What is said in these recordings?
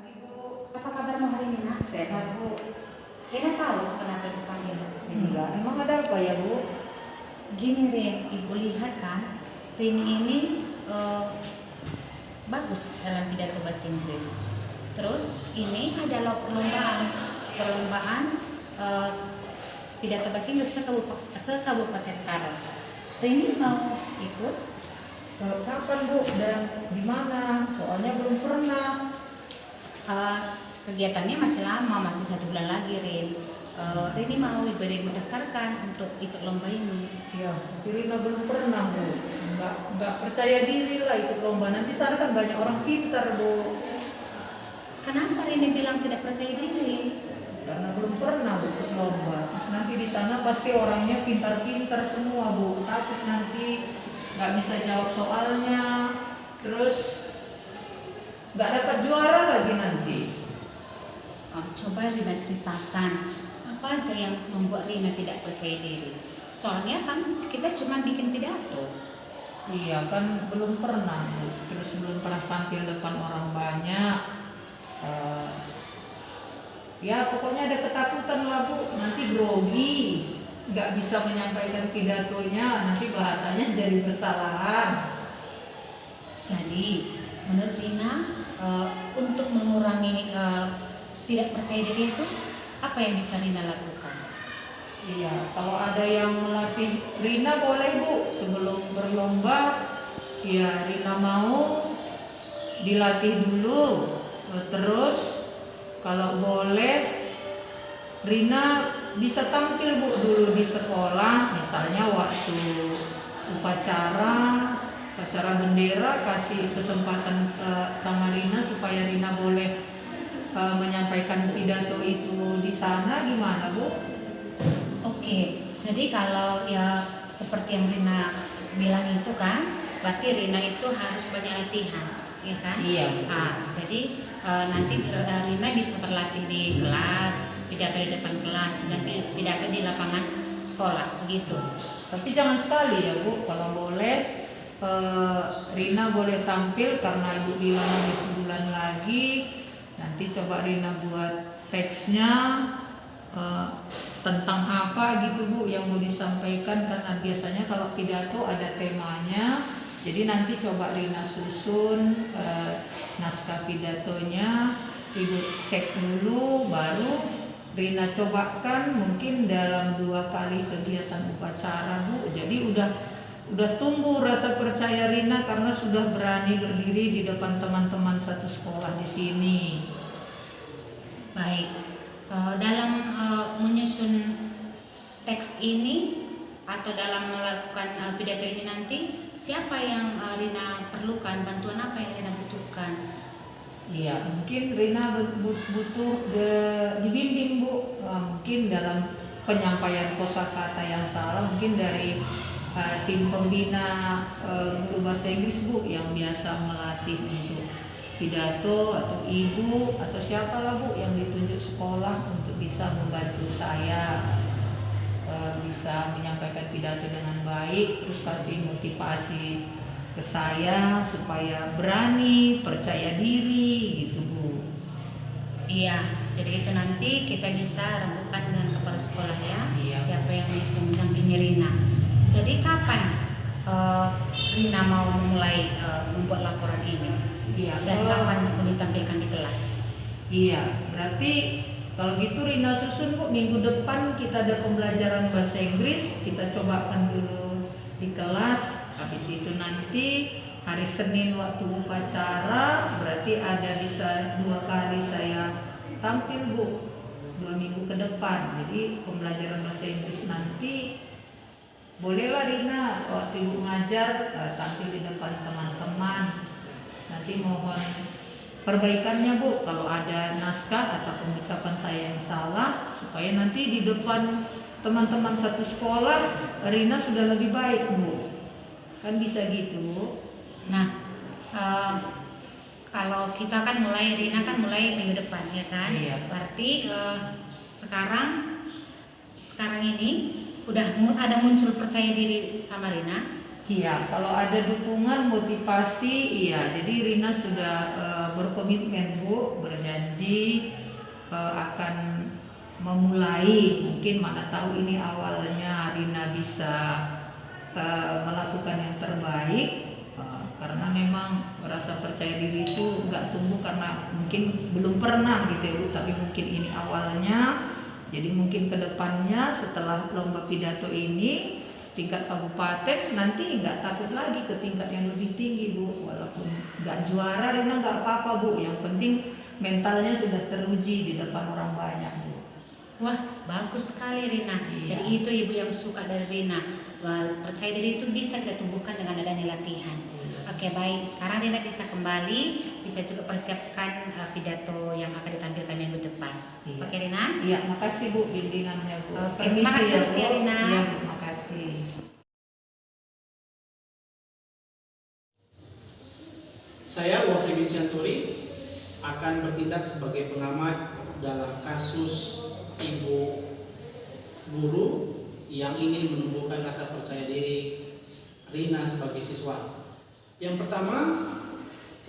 Ibu, Apa kabarmu hari ini, Nak? sehat Bu? Rina tahu kenapa dipanggil ke sini. Enggak, emang ada apa ya Bu? Gini, Rin, Ibu lihat kan, Rini ini bagus dalam pidato bahasa Inggris. Terus ini adalah perlombaan pidato bahasa Inggris se-Kabupaten Karo. Rini mau ikut? Kapan Bu dan di mana? Soalnya belum pernah. Kegiatannya masih lama, masih 1 bulan lagi, Rin. Rini mau Ibu daftarkan untuk ikut lomba ini. Ya, tapi Rina belum pernah Bu. Enggak percaya diri lah ikut lomba. Nanti sana kan banyak orang pintar Bu. Kenapa Rini bilang tidak percaya diri? Karena belum pernah Bu ikut lomba. Terus nanti di sana pasti orangnya pintar-pintar semua Bu. Takut nanti nggak bisa jawab soalnya. Terus nggak dapat juara lagi nanti. Coba Rina ceritakan apa aja yang membuat Rina tidak percaya diri. Soalnya kan kita cuma bikin pidato. Iya kan belum pernah Bu. Terus belum pernah tampil depan orang banyak. Ya pokoknya ada ketakutan lah Bu. Nanti grogi, nggak bisa menyampaikan pidatonya. Nanti bahasanya jadi kesalahan. Jadi menurut Rina untuk mengurangi tidak percaya diri itu apa yang bisa Rina lakukan? Iya, kalau ada yang melatih Rina boleh Bu. Sebelum berlomba, ya Rina mau dilatih dulu. Terus kalau boleh Rina bisa tampil Bu dulu di sekolah. Misalnya waktu upacara bendera, kasih kesempatan sama Rina supaya Rina boleh menyampaikan pidato itu di sana, gimana Bu? Oke, jadi kalau ya seperti yang Rina bilang itu kan, berarti Rina itu harus banyak latihan, ya kan? Iya. Jadi nanti Rina bisa berlatih di kelas, pidato di depan kelas, dan pidato di lapangan sekolah, begitu. Tapi jangan sekali ya Bu, kalau boleh Rina boleh tampil karena Ibu bilang masih sebulan lagi. Nanti coba Rina buat teksnya tentang apa gitu Bu yang mau disampaikan, karena biasanya kalau pidato ada temanya. Jadi nanti coba Rina susun naskah pidatonya, Ibu cek dulu, baru Rina cobakan mungkin dalam 2 kali kegiatan upacara Bu. Jadi udah tumbuh rasa percaya Rina karena sudah berani berdiri di depan teman-teman satu sekolah di sini. Baik, dalam menyusun teks ini atau dalam melakukan pidato ini nanti, siapa yang Rina perlukan, bantuan apa yang Rina butuhkan? Iya, mungkin Rina butuh dibimbing Bu. Mungkin dalam penyampaian kosakata yang salah, mungkin dari tim pembina guru bahasa Inggris Bu yang biasa melatih untuk pidato, atau ibu atau siapalah Bu yang ditunjuk sekolah untuk bisa membantu saya bisa menyampaikan pidato dengan baik, terus kasih motivasi ke saya supaya berani, percaya diri gitu Bu. Iya, jadi itu nanti kita bisa rembukan dengan kepala sekolah ya. Iya. Siapa yang bisa mendampingi Rina. Jadi kapan Rina mau memulai membuat laporan ini? Iya. Dan kapan mau ditampilkan di kelas? Iya, berarti kalau gitu Rina susun Bu, minggu depan kita ada pembelajaran bahasa Inggris, kita cobakan dulu di kelas. Habis itu nanti hari Senin waktu upacara, berarti ada bisa 2 kali saya tampil Bu, 2 minggu ke depan. Jadi pembelajaran bahasa Inggris nanti bolehlah Rina waktu Ibu ngajar tampil di depan teman-teman. Nanti mohon perbaikannya Bu, kalau ada naskah atau pengucapan saya yang salah, supaya nanti di depan teman-teman satu sekolah Rina sudah lebih baik Bu. Kan bisa gitu. Nah, kalau kita kan Rina kan mulai minggu depan ya kan? Iya. Berarti sekarang ini udah ada muncul percaya diri sama Rina? Iya, kalau ada dukungan motivasi, iya. Jadi Rina sudah berkomitmen Bu, berjanji akan memulai, mungkin mana tahu ini awalnya Rina bisa melakukan yang terbaik, karena memang rasa percaya diri itu nggak tumbuh karena mungkin belum pernah gitu ya Bu, tapi mungkin ini awalnya. Jadi mungkin kedepannya setelah lomba pidato ini tingkat kabupaten nanti nggak takut lagi ke tingkat yang lebih tinggi Bu, walaupun nggak juara Rina nggak apa-apa Bu, yang penting mentalnya sudah teruji di depan orang banyak Bu. Wah, bagus sekali Rina. Iya. Jadi itu ibu yang suka dari Rina. Percaya diri itu bisa kita tumbuhkan dengan adanya latihan. Oke, baik. Sekarang Rina bisa kembali, bisa juga persiapkan pidato yang akan ditampilkan minggu depan. Iya. Oke, Rina? Iya, makasih Bu bimbingannya Bu. Oke, Permisi semangat ya, terus Bu. ya, Rina. Iya Bu, makasih. Saya Wafri bin Syanturi akan bertindak sebagai pengamat dalam kasus ibu guru yang ingin menumbuhkan rasa percaya diri Rina sebagai siswa. Yang pertama,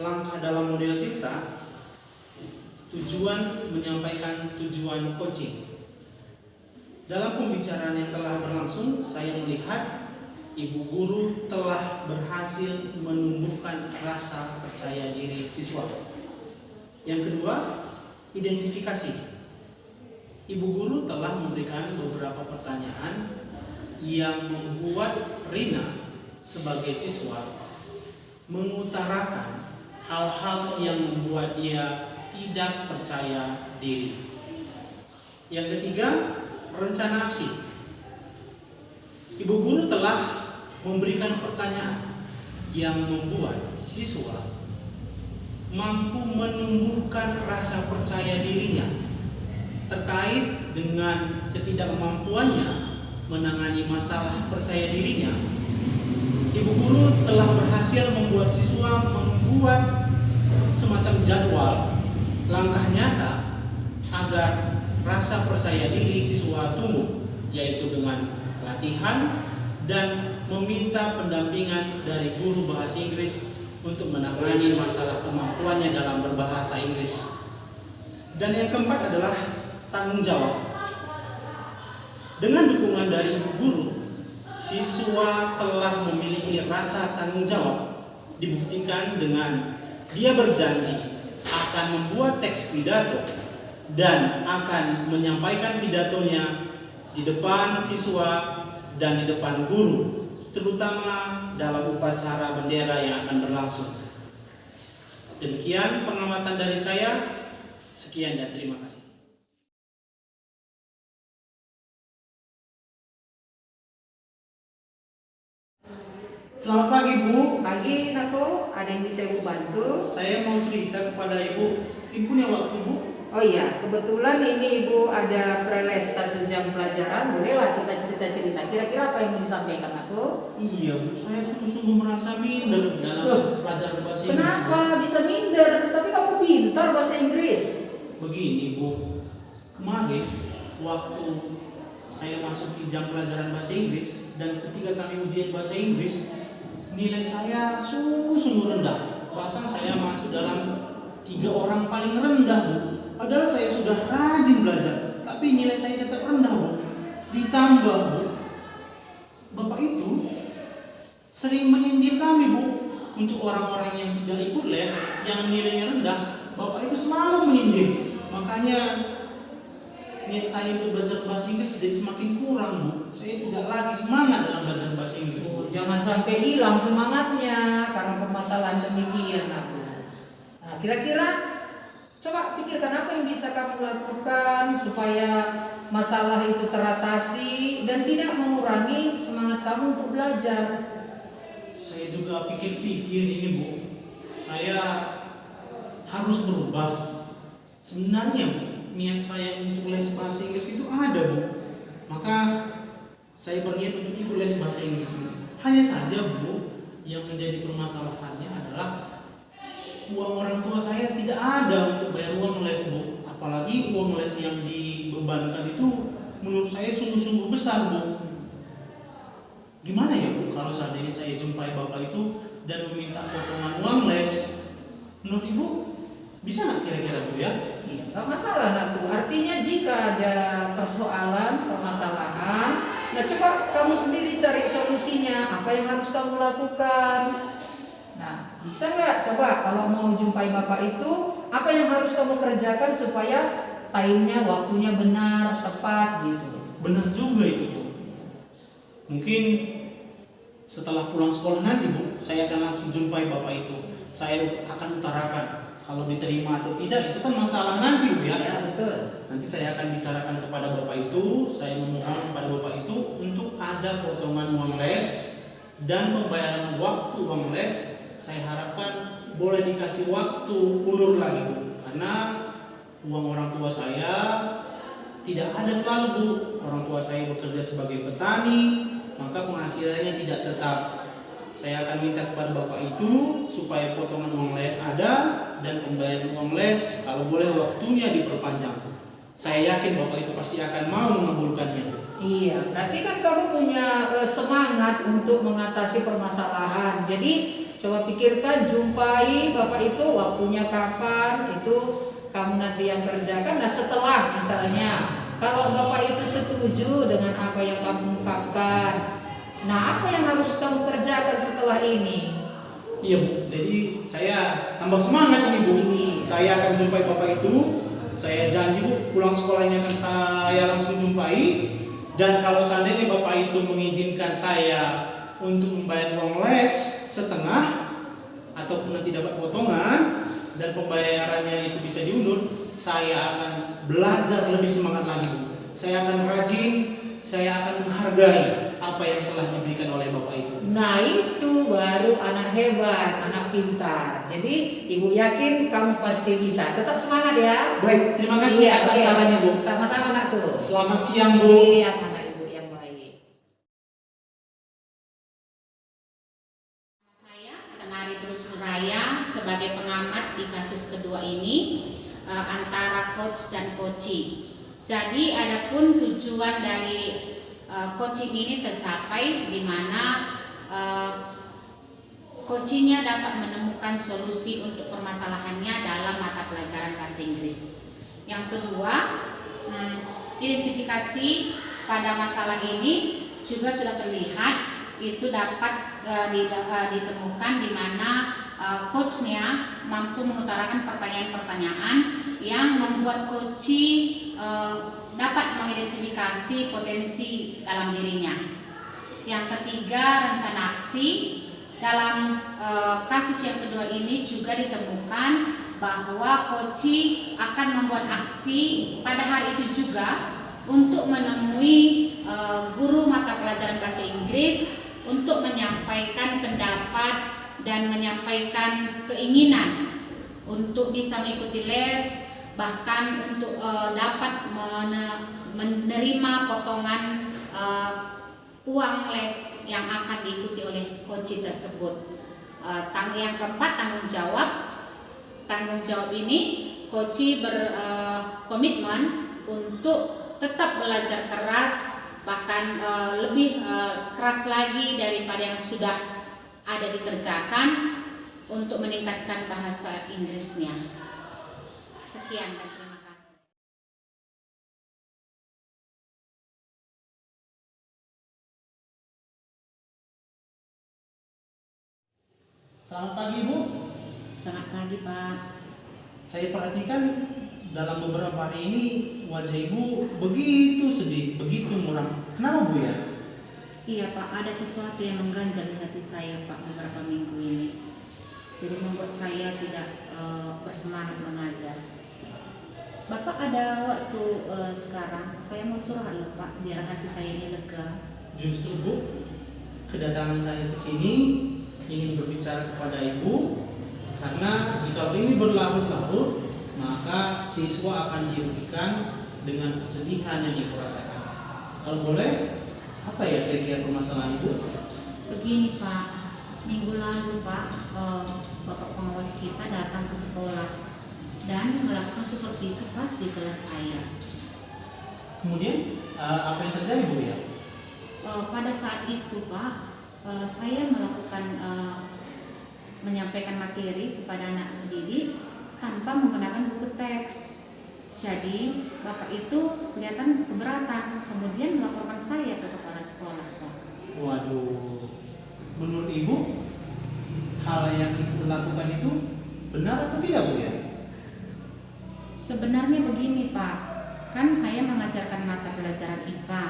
langkah dalam model kita, tujuan menyampaikan tujuan coaching. Dalam pembicaraan yang telah berlangsung, saya melihat ibu guru telah berhasil menumbuhkan rasa percaya diri siswa. Yang kedua, identifikasi. Ibu guru telah memberikan beberapa pertanyaan yang membuat Rina sebagai siswa mengutarakan hal-hal yang membuat dia tidak percaya diri. Yang ketiga, rencana aksi. Ibu guru telah memberikan pertanyaan yang membuat siswa mampu menumbuhkan rasa percaya dirinya terkait dengan ketidakmampuannya menangani masalah percaya dirinya. Ibu guru telah berhasil membuat siswa membuat semacam jadwal langkah nyata agar rasa percaya diri siswa tumbuh, yaitu dengan latihan dan meminta pendampingan dari guru bahasa Inggris untuk menangani masalah kemampuannya dalam berbahasa Inggris. Dan yang keempat adalah tanggung jawab. Dengan dukungan dari ibu guru, siswa telah memiliki rasa tanggung jawab. Dibuktikan dengan dia berjanji akan membuat teks pidato dan akan menyampaikan pidatonya di depan siswa dan di depan guru, terutama dalam upacara bendera yang akan berlangsung. Demikian pengamatan dari saya. Sekian dan terima kasih. Selamat pagi Bu. Pagi Nako, ada yang bisa Ibu bantu? Saya mau cerita kepada Ibu. Ibu punya waktu Bu? Oh iya, kebetulan ini Ibu ada preles 1 jam pelajaran. Bolehlah kita cerita-cerita. Kira-kira apa yang mau disampaikan aku? Iya Bu, saya sungguh-sungguh merasa minder dalam pelajaran bahasa Inggris. Kenapa bisa minder? Tapi kamu pintar bahasa Inggris. Begini Bu, kemarin waktu saya masuk di jam pelajaran bahasa Inggris dan ketika kami ujian bahasa Inggris, nilai saya sungguh-sungguh rendah. Bahkan saya masuk dalam 3 orang paling rendah Bu. Padahal saya sudah rajin belajar, tapi nilai saya tetap rendah Bu. Ditambah Bu, Bapak itu sering menyindir kami Bu. Untuk orang-orang yang tidak ikut les, yang nilainya rendah, Bapak itu selalu menyindir. Makanya niat saya untuk belajar bahasa Inggris jadi semakin kurang Bu. Saya tidak lagi semangat dalam belajar bahasa Inggris Bu. Jangan sampai hilang semangatnya karena permasalahan demikian aku. Nah, kira-kira coba pikirkan apa yang bisa kamu lakukan supaya masalah itu teratasi dan tidak mengurangi semangat kamu untuk belajar. Saya juga pikir-pikir ini Bu. Saya harus berubah. Sebenarnya Bu, niat saya untuk les bahasa Inggris itu ada Bu. Maka saya berniat untuk ikut les bahasa Inggris ini. Hanya saja Bu, yang menjadi permasalahannya adalah uang orang tua saya tidak ada untuk bayar uang les Bu. Apalagi uang les yang dibebankan itu menurut saya sungguh-sungguh besar Bu. Gimana ya Bu kalau seandainya saya jumpai Bapak itu dan meminta potongan uang les? Menurut Ibu Bisa nggak kira-kira Bu ya? Iya, nggak masalah anakku. Artinya jika ada persoalan, permasalahan, nah coba kamu sendiri cari solusinya. Apa yang harus kamu lakukan? Nah, bisa nggak coba kalau mau jumpai bapak itu, apa yang harus kamu kerjakan supaya time-nya, waktunya benar, tepat gitu. Benar juga itu Bu. Mungkin setelah pulang sekolah nanti Bu, saya akan langsung jumpai bapak itu. Saya akan utarakan kalau diterima atau tidak itu kan masalah nanti Bu ya. Ya, betul. Nanti saya akan bicarakan kepada bapak itu. Saya memohon kepada bapak itu untuk ada potongan uang les dan pembayaran waktu uang les. Saya harapkan boleh dikasih waktu ulur lagi Bu, karena uang orang tua saya tidak ada selalu Bu. Orang tua saya bekerja sebagai petani, maka penghasilannya tidak tetap. Saya akan minta kepada bapak itu supaya potongan uang les ada dan pembayaran uang les kalau boleh waktunya diperpanjang. Saya yakin bapak itu pasti akan mau mengabulkannya. Iya, berarti kan kamu punya semangat untuk mengatasi permasalahan. Jadi coba pikirkan, jumpai bapak itu waktunya kapan, itu kamu nanti yang kerjakan. Nah setelah misalnya kalau bapak itu setuju dengan apa yang kamu ungkapkan, nah apa yang harus kamu kerjakan setelah ini? Iya Bu, jadi saya tambah semangat ini Bu. Iya. Saya akan jumpai bapak itu. Saya janji Bu, pulang sekolah ini akan saya langsung jumpai. Dan kalau seandainya bapak itu mengizinkan saya untuk membayar uang les setengah ataupun nanti dapat potongan dan pembayarannya itu bisa diundur, saya akan belajar lebih semangat lagi Bu. Saya akan rajin, saya akan menghargai apa yang telah diberikan oleh bapak itu. Nah itu baru anak hebat, anak pintar. Jadi ibu yakin kamu pasti bisa. Tetap semangat ya. Baik, terima kasih atas sarannya Bu. Sama-sama anakku. Selamat siang Bu. Iya anak ibu yang baik. Saya Kenari Terus Raya sebagai pengamat di kasus kedua ini antara coach dan coaching. Jadi adapun tujuan dari coaching ini tercapai di mana coachingnya dapat menemukan solusi untuk permasalahannya dalam mata pelajaran bahasa Inggris. Yang kedua, identifikasi pada masalah ini juga sudah terlihat itu dapat ditemukan di mana coachnya mampu mengutarakan pertanyaan-pertanyaan yang membuat coachee dapat mengidentifikasi potensi dalam dirinya. Yang ketiga, rencana aksi. Dalam kasus yang kedua ini juga ditemukan bahwa coachee akan membuat aksi pada hari itu juga untuk menemui guru mata pelajaran bahasa Inggris untuk menyampaikan pendapat dan menyampaikan keinginan untuk bisa mengikuti les, bahkan untuk dapat menerima potongan uang les yang akan diikuti oleh coachee tersebut. Yang keempat, tanggung jawab. Tanggung jawab ini coachee berkomitmen untuk tetap belajar keras, bahkan lebih keras lagi daripada yang sudah ada dikerjakan untuk meningkatkan bahasa Inggrisnya. Sekian dan terima kasih. Selamat pagi Bu. Selamat pagi Pak. Saya perhatikan dalam beberapa hari ini wajah Ibu begitu sedih, begitu muram. Kenapa Bu ya? Iya Pak, ada sesuatu yang mengganjal di hati saya Pak beberapa minggu ini. Jadi membuat saya tidak bersemangat mengajar. Bapak ada waktu sekarang, saya mau curhat loh Pak, biar hati saya ini lega. Justru Bu, kedatangan saya ke sini ingin berbicara kepada Ibu karena jika ini berlarut-larut maka siswa akan dirugikan dengan kesedihan yang Ibu rasakan. Kalau boleh, apa ya kira-kira permasalahan Ibu? Begini Pak, minggu lalu Pak, Bapak pengawas kita datang ke sekolah dan melakukan supervisi kelas di kelas saya. Kemudian apa yang terjadi Bu ya? Pada saat itu Pak, saya melakukan menyampaikan materi kepada anak didik tanpa menggunakan buku teks. Jadi Bapak itu kelihatan keberatan, kemudian melaporkan saya ke kepala sekolah, Pak. Waduh, menurut Ibu hal yang Ibu lakukan itu benar atau tidak, Bu ya? Sebenarnya begini, Pak, kan saya mengajarkan mata pelajaran IPA.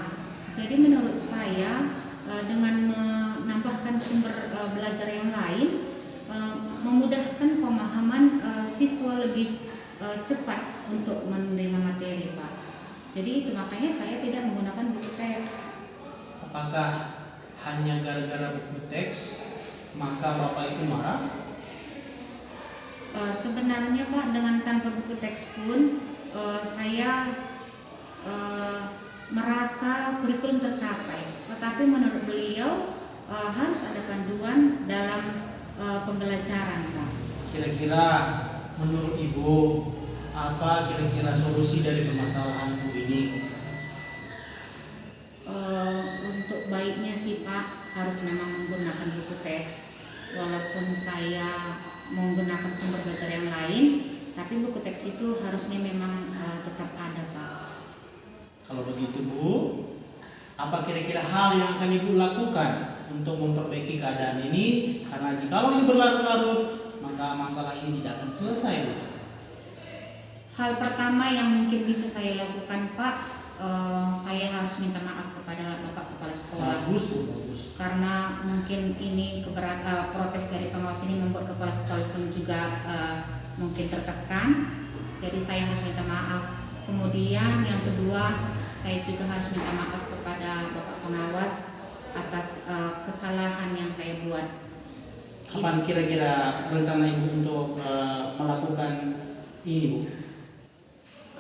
Jadi menurut saya dengan menambahkan sumber belajar yang lain memudahkan pemahaman siswa lebih cepat untuk menerima materi, Pak. Jadi itu makanya saya tidak menggunakan buku teks. Apakah hanya gara-gara buku teks maka Bapak itu marah? Sebenarnya Pak, dengan tanpa buku teks pun saya merasa kurikulum tercapai. Tetapi menurut beliau harus ada panduan dalam pembelajaran, Pak. Kira-kira menurut Ibu apa kira-kira solusi dari permasalahan Bu ini? Untuk baiknya sih Pak, harus memang menggunakan buku teks. Walaupun saya menggunakan sumber belajar yang lain, tapi buku teks itu harusnya memang tetap ada, Pak. Kalau begitu Bu, apa kira-kira hal yang akan Ibu lakukan untuk memperbaiki keadaan ini? Karena jika ini berlarut-larut, maka masalah ini tidak akan selesai, Bu. Hal pertama yang mungkin bisa saya lakukan, Pak, saya harus minta maaf kepada Bapak Kepala Sekolah. Bagus, Bu, bagus. Karena mungkin ini protes dari pengawas ini membuat kepala sekolah pun juga mungkin tertekan. Jadi saya harus minta maaf. Kemudian yang kedua, saya juga harus minta maaf kepada Bapak pengawas atas kesalahan yang saya buat. Kapan kira-kira rencana Ibu untuk melakukan ini, Bu?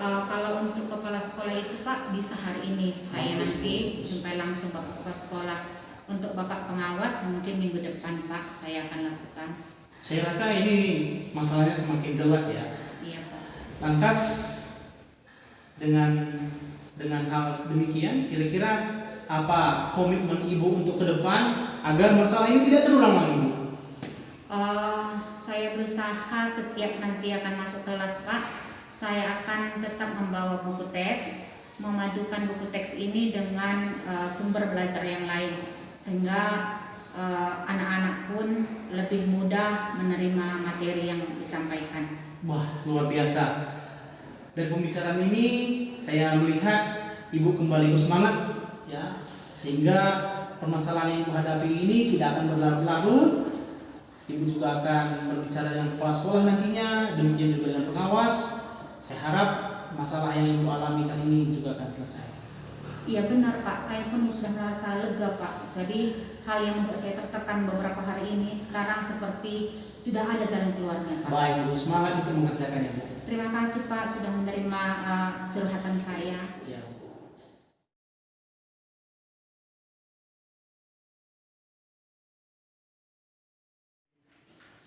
Kalau untuk kepala sekolah itu Pak, bisa hari ini saya nanti jumpai langsung Bapak kepala sekolah. Untuk Bapak pengawas mungkin minggu depan Pak saya akan lakukan. Saya rasa ini masalahnya semakin jelas ya. Iya Pak. Lantas dengan hal demikian, kira-kira apa komitmen Ibu untuk ke depan agar masalah ini tidak terulang lagi, Bu? Saya berusaha setiap nanti akan masuk kelas Pak, saya akan tetap membawa buku teks, memadukan buku teks ini dengan sumber belajar yang lain, sehingga anak-anak pun lebih mudah menerima materi yang disampaikan. Wah, luar biasa. Dari pembicaraan ini saya melihat Ibu kembali bersemangat ya, sehingga permasalahan yang Ibu hadapi ini tidak akan berlarut-larut. Ibu juga akan berbicara dengan kepala sekolah nantinya, demikian juga dengan pengawas. Saya harap masalah yang Ibu alami saat ini juga akan selesai. Iya benar Pak, saya pun sudah merasa lega Pak. Jadi hal yang membuat saya tertekan beberapa hari ini sekarang seperti sudah ada jalan keluarnya Pak. Baik Bu, semangat untuk mengerjakannya Bu. Terima kasih Pak sudah menerima curhatan saya. Ya.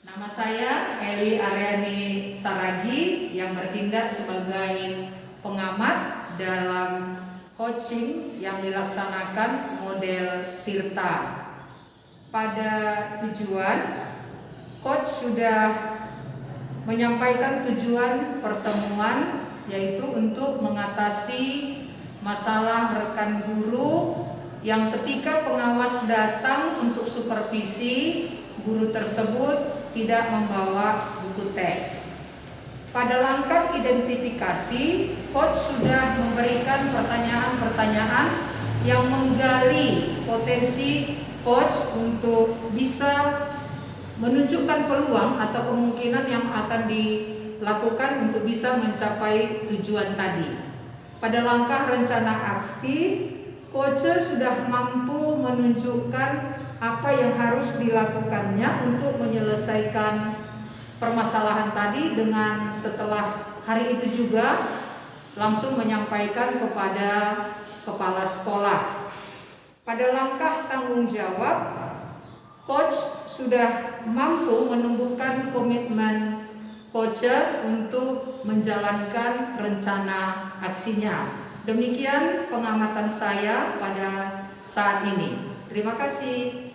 Nama saya Eli Aryani Saragi yang bertindak sebagai pengamat dalam coaching yang dilaksanakan model Tirta. Pada tujuan, coach sudah menyampaikan tujuan pertemuan, yaitu untuk mengatasi masalah rekan guru yang ketika pengawas datang untuk supervisi, guru tersebut tidak membawa buku teks. Pada langkah identifikasi, coach sudah memberikan pertanyaan-pertanyaan yang menggali potensi coach untuk bisa menunjukkan peluang atau kemungkinan yang akan dilakukan untuk bisa mencapai tujuan tadi. Pada langkah rencana aksi, coach sudah mampu menunjukkan apa yang harus dilakukannya untuk menyelesaikan permasalahan tadi, dengan setelah hari itu juga langsung menyampaikan kepada kepala sekolah. Pada langkah tanggung jawab, coach sudah mampu menumbuhkan komitmen coach untuk menjalankan rencana aksinya. Demikian pengamatan saya pada saat ini. Terima kasih.